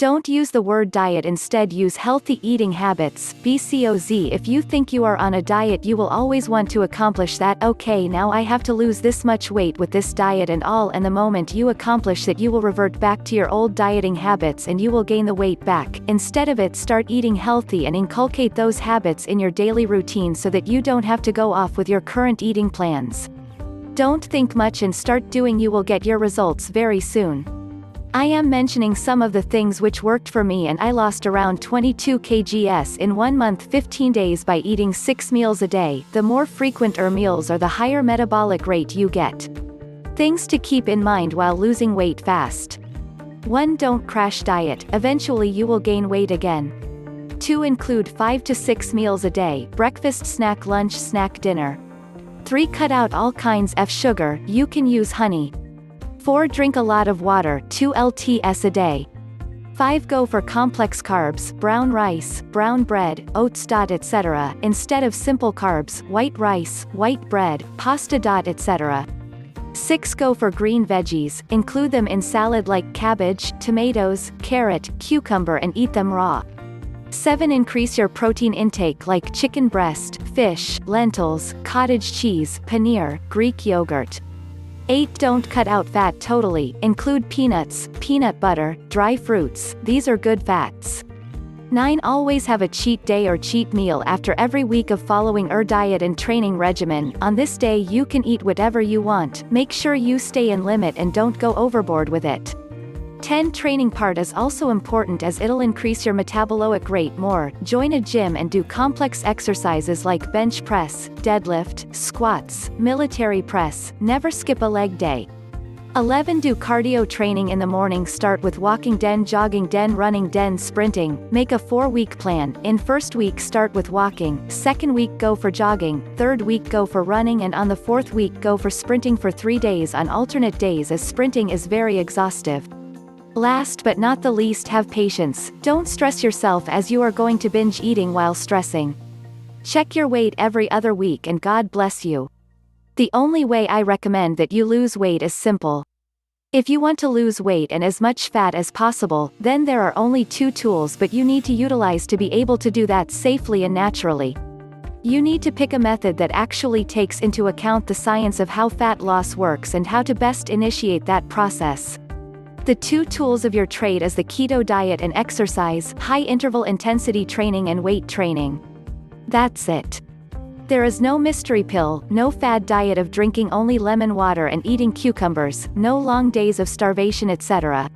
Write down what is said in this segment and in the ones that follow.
Don't use the word diet, instead use healthy eating habits, BCOZ. If you think you are on a diet, you will always want to accomplish that. Okay, now I have to lose this much weight with this diet and all, and the moment you accomplish that you will revert back to your old dieting habits and you will gain the weight back. Instead of it, start eating healthy and inculcate those habits in your daily routine so that you don't have to go off with your current eating plans. Don't think much and start doing. You will get your results very soon. I am mentioning some of the things which worked for me, and I lost around 22 kgs in 1 month 15 days by eating 6 meals a day. The more frequent your meals are, the higher metabolic rate you get. Things to keep in mind while losing weight fast. 1. Don't crash diet, eventually you will gain weight again. 2. Include 5 to 6 meals a day, breakfast, snack, lunch, snack, dinner. 3. Cut out all kinds of sugar, you can use honey. 4. Drink a lot of water, 2 lts a day. 5. Go for complex carbs, brown rice, brown bread, oats, etc., instead of simple carbs, white rice, white bread, pasta, etc. 6. Go for green veggies, include them in salad like cabbage, tomatoes, carrot, cucumber, and eat them raw. 7. Increase your protein intake like chicken breast, fish, lentils, cottage cheese, paneer, Greek yogurt. 8. Don't cut out fat totally, include peanuts, peanut butter, dry fruits, these are good fats. 9. Always have a cheat day or cheat meal after every week of following your diet and training regimen. On this day you can eat whatever you want, make sure you stay in limit and don't go overboard with it. 10. Training part is also important as it'll increase your metabolic rate more. Join a gym and do complex exercises like bench press, deadlift, squats, military press, never skip a leg day. 11. Do cardio training in the morning, start with walking, then jogging, then running, then sprinting. Make a 4-week plan. In first week start with walking, second week go for jogging, third week go for running, and on the fourth week go for sprinting for 3 days on alternate days as sprinting is very exhaustive. Last but not the least, have patience, don't stress yourself as you are going to binge eating while stressing. Check your weight every other week and God bless you. The only way I recommend that you lose weight is simple. If you want to lose weight and as much fat as possible, then there are only 2 tools but you need to utilize to be able to do that safely and naturally. You need to pick a method that actually takes into account the science of how fat loss works and how to best initiate that process. The 2 tools of your trade is the keto diet and exercise, high interval intensity training and weight training. That's it. There is no mystery pill, no fad diet of drinking only lemon water and eating cucumbers, no long days of starvation, etc.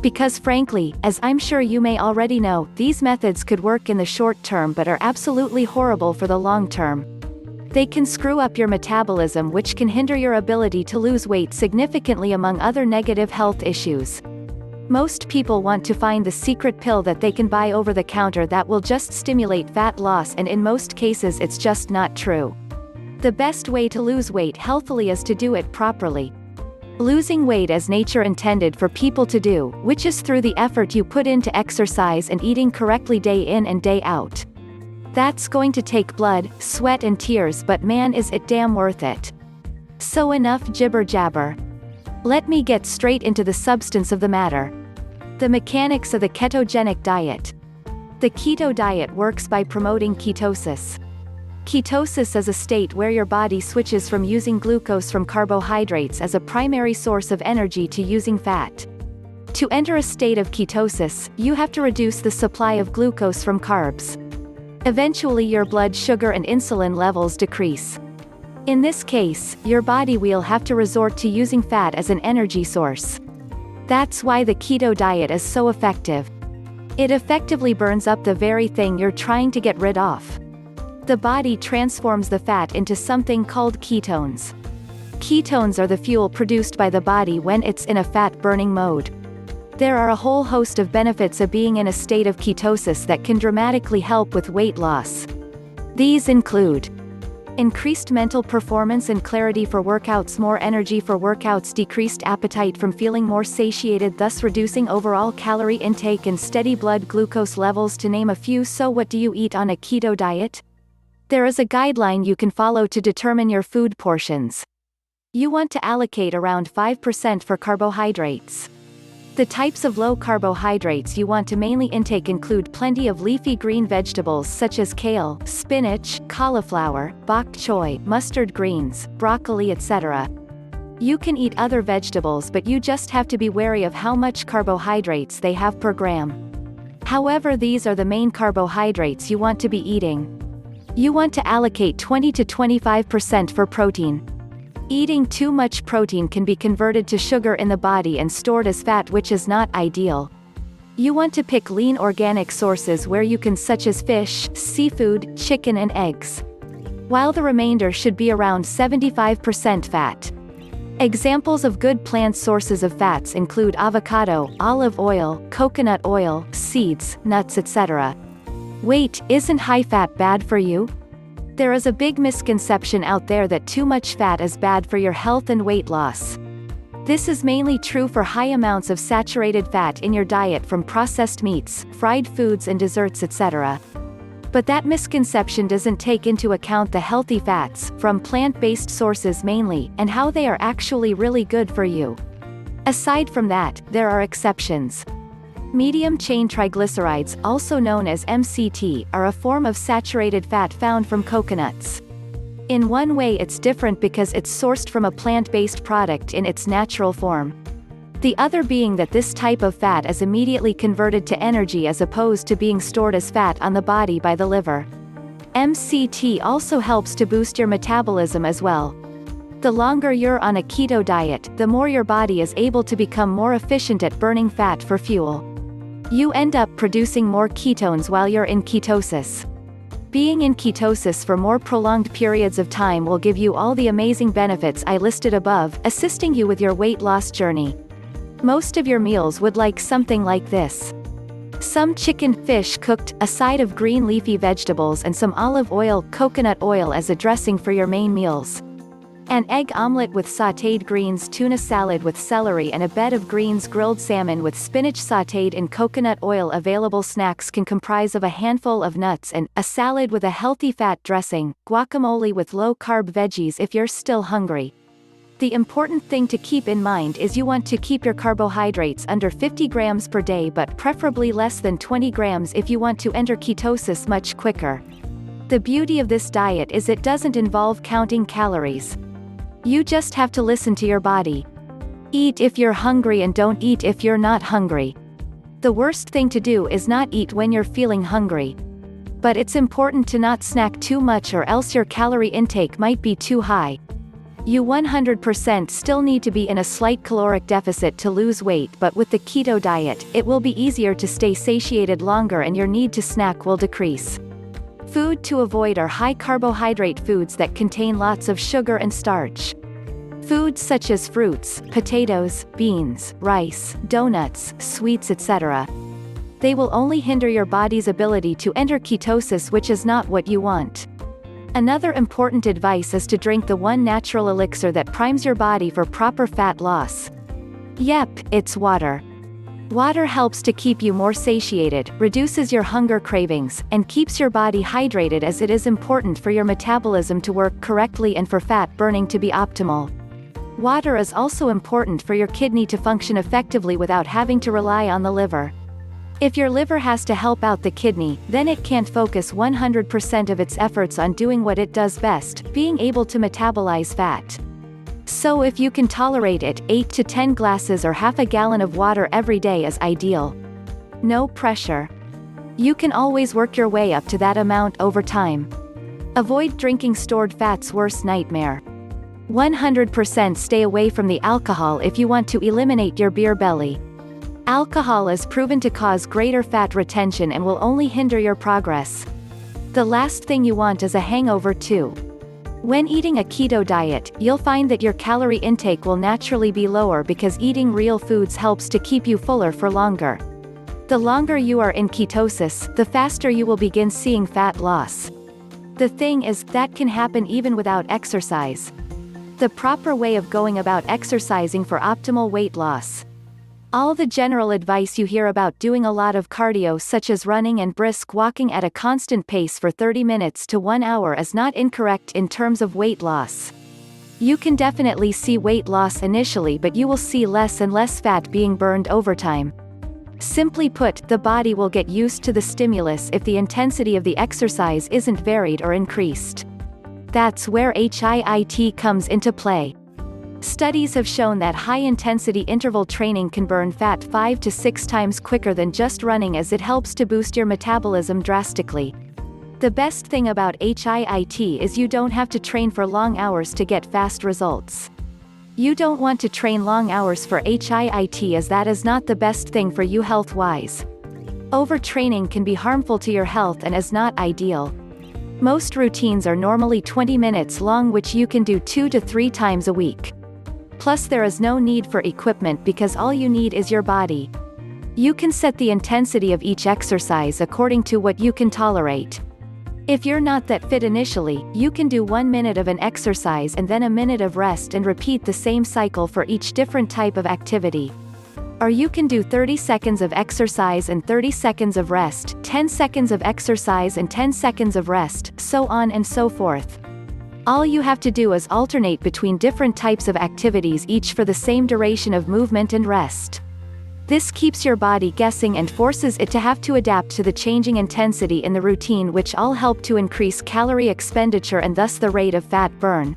Because frankly, as I'm sure you may already know, these methods could work in the short term but are absolutely horrible for the long term. They can screw up your metabolism, which can hinder your ability to lose weight significantly, among other negative health issues. Most people want to find the secret pill that they can buy over the counter that will just stimulate fat loss, and in most cases it's just not true. The best way to lose weight healthily is to do it properly. Losing weight as nature intended for people to do, which is through the effort you put into exercise and eating correctly day in and day out. That's going to take blood, sweat and tears, but man is it damn worth it. So enough jibber jabber. Let me get straight into the substance of the matter. The mechanics of the ketogenic diet. The keto diet works by promoting ketosis. Ketosis is a state where your body switches from using glucose from carbohydrates as a primary source of energy to using fat. To enter a state of ketosis, you have to reduce the supply of glucose from carbs. Eventually your blood sugar and insulin levels decrease. In this case, your body will have to resort to using fat as an energy source. That's why the keto diet is so effective. It effectively burns up the very thing you're trying to get rid of. The body transforms the fat into something called ketones. Ketones are the fuel produced by the body when it's in a fat-burning mode. There are a whole host of benefits of being in a state of ketosis that can dramatically help with weight loss. These include increased mental performance and clarity for workouts, more energy for workouts, decreased appetite from feeling more satiated, thus reducing overall calorie intake, and steady blood glucose levels, to name a few. So what do you eat on a keto diet? There is a guideline you can follow to determine your food portions. You want to allocate around 5% for carbohydrates. The types of low carbohydrates you want to mainly intake include plenty of leafy green vegetables such as kale, spinach, cauliflower, bok choy, mustard greens, broccoli, etc. You can eat other vegetables, but you just have to be wary of how much carbohydrates they have per gram. However, these are the main carbohydrates you want to be eating. You want to allocate 20 to 25% for protein. Eating too much protein can be converted to sugar in the body and stored as fat, which is not ideal. You want to pick lean organic sources where you can, such as fish, seafood, chicken and eggs. While the remainder should be around 75% fat. Examples of good plant sources of fats include avocado, olive oil, coconut oil, seeds, nuts, etc. Wait, isn't high fat bad for you? There is a big misconception out there that too much fat is bad for your health and weight loss. This is mainly true for high amounts of saturated fat in your diet from processed meats, fried foods and desserts, etc. But that misconception doesn't take into account the healthy fats, from plant-based sources mainly, and how they are actually really good for you. Aside from that, there are exceptions. Medium-chain triglycerides, also known as MCT, are a form of saturated fat found from coconuts. In one way it's different because it's sourced from a plant-based product in its natural form. The other being that this type of fat is immediately converted to energy as opposed to being stored as fat on the body by the liver. MCT also helps to boost your metabolism as well. The longer you're on a keto diet, the more your body is able to become more efficient at burning fat for fuel. You end up producing more ketones while you're in ketosis. Being in ketosis for more prolonged periods of time will give you all the amazing benefits I listed above, assisting you with your weight loss journey. Most of your meals would like something like this. Some chicken, fish cooked, a side of green leafy vegetables and some olive oil, coconut oil as a dressing for your main meals. An egg omelette with sautéed greens, tuna salad with celery and a bed of greens, grilled salmon with spinach sautéed in coconut oil. Available snacks can comprise of a handful of nuts and a salad with a healthy fat dressing, guacamole with low-carb veggies if you're still hungry. The important thing to keep in mind is you want to keep your carbohydrates under 50 grams per day, but preferably less than 20 grams if you want to enter ketosis much quicker. The beauty of this diet is it doesn't involve counting calories. You just have to listen to your body. Eat if you're hungry and don't eat if you're not hungry. The worst thing to do is not eat when you're feeling hungry. But it's important to not snack too much or else your calorie intake might be too high. You 100% still need to be in a slight caloric deficit to lose weight, but with the keto diet, it will be easier to stay satiated longer and your need to snack will decrease. Food to avoid are high-carbohydrate foods that contain lots of sugar and starch. Foods such as fruits, potatoes, beans, rice, donuts, sweets, etc. They will only hinder your body's ability to enter ketosis, which is not what you want. Another important advice is to drink the one natural elixir that primes your body for proper fat loss. Yep, it's water. Water helps to keep you more satiated, reduces your hunger cravings, and keeps your body hydrated, as it is important for your metabolism to work correctly and for fat burning to be optimal. Water is also important for your kidney to function effectively without having to rely on the liver. If your liver has to help out the kidney, then it can't focus 100% of its efforts on doing what it does best, being able to metabolize fat. So if you can tolerate it, 8 to 10 glasses or half a gallon of water every day is ideal. No pressure. You can always work your way up to that amount over time. Avoid drinking stored fats, worst nightmare. 100% stay away from the alcohol if you want to eliminate your beer belly. Alcohol is proven to cause greater fat retention and will only hinder your progress. The last thing you want is a hangover too. When eating a keto diet, you'll find that your calorie intake will naturally be lower because eating real foods helps to keep you fuller for longer. The longer you are in ketosis, the faster you will begin seeing fat loss. The thing is, that can happen even without exercise. The proper way of going about exercising for optimal weight loss. All the general advice you hear about doing a lot of cardio, such as running and brisk walking at a constant pace for 30 minutes to 1 hour, is not incorrect in terms of weight loss. You can definitely see weight loss initially, but you will see less and less fat being burned over time. Simply put, the body will get used to the stimulus if the intensity of the exercise isn't varied or increased. That's where HIIT comes into play. Studies have shown that high-intensity interval training can burn fat 5 to 6 times quicker than just running, as it helps to boost your metabolism drastically. The best thing about HIIT is you don't have to train for long hours to get fast results. You don't want to train long hours for HIIT, as that is not the best thing for you health-wise. Overtraining can be harmful to your health and is not ideal. Most routines are normally 20 minutes long, which you can do 2 to 3 times a week. Plus, there is no need for equipment because all you need is your body. You can set the intensity of each exercise according to what you can tolerate. If you're not that fit initially, you can do 1 minute of an exercise and then a minute of rest and repeat the same cycle for each different type of activity. Or you can do 30 seconds of exercise and 30 seconds of rest, 10 seconds of exercise and 10 seconds of rest, so on and so forth. All you have to do is alternate between different types of activities, each for the same duration of movement and rest. This keeps your body guessing and forces it to have to adapt to the changing intensity in the routine, which all help to increase calorie expenditure and thus the rate of fat burn.